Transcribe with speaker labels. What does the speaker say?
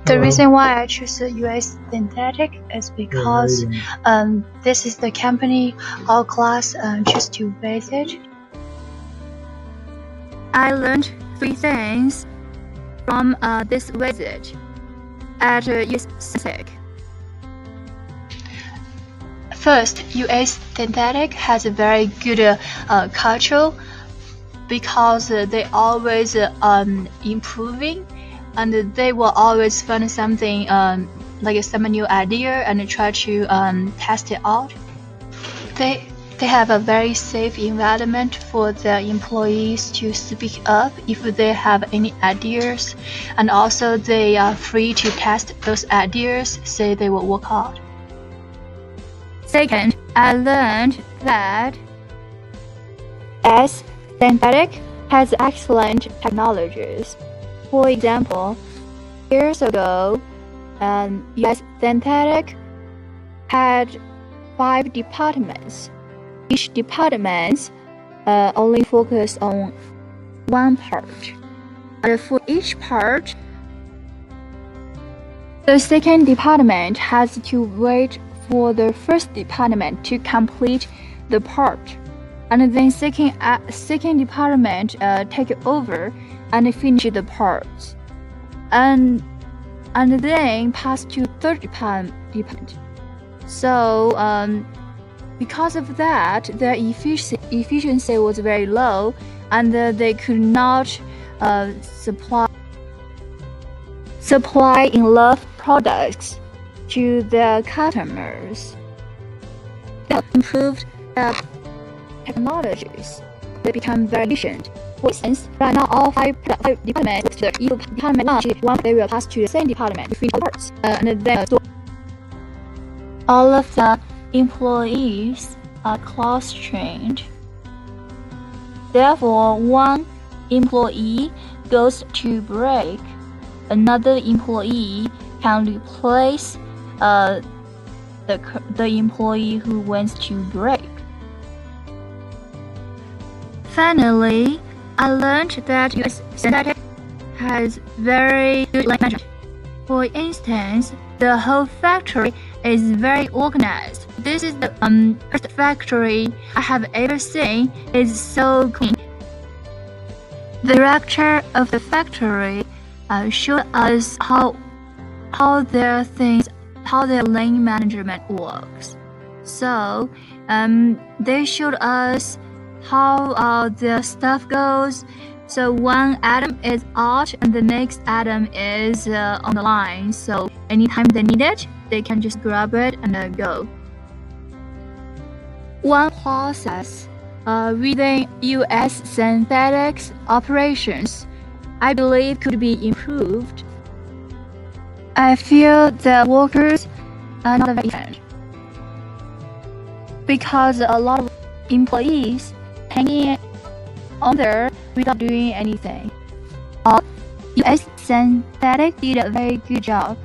Speaker 1: The reason why I choose the US Synthetic is because this is the company our class choose to visit.
Speaker 2: I learned 3 things from this visit at US Synthetic.
Speaker 1: First, US Synthetic has a very good culture because they always improving, and they will always find something like some new idea and try to test it out. They have a very safe environment for their employees to speak up if they have any ideas, and also they are free to test those ideas, say they will work out.
Speaker 2: Second, I learned that US Synthetic has excellent technologies. For example, years ago, US Synthetic had 5 departments. Each department only focus on one part. And for each part, the second department has to wait for the first department to complete the part, and then second department take over and finish the parts, and then pass to third department. So because of that, their efficiency was very low, and they could not supply enough products to their customers. They improved their technologies. They become very efficient. For instance, right now all 5 departments, the department launch one, they will pass to the same department to finish the parts, and then all of the employees are cross-trained. Therefore, one employee goes to break, another employee can replace the employee who went to break. Finally, I learned that US Synthetic has very good line management. For instance, the whole factory is very organized. This is the first factory I have ever seen. It's so clean. The director of the factory showed us how their line management works. So they showed us how their stuff goes. So one item is out and the next item is on the line. So anytime they need it, they can just grab it and go. One process within US Synthetic's operations, I believe, could be improved. I feel the workers are not very efficient because a lot of employees hanging on there without doing anything. US Synthetic did a very good job.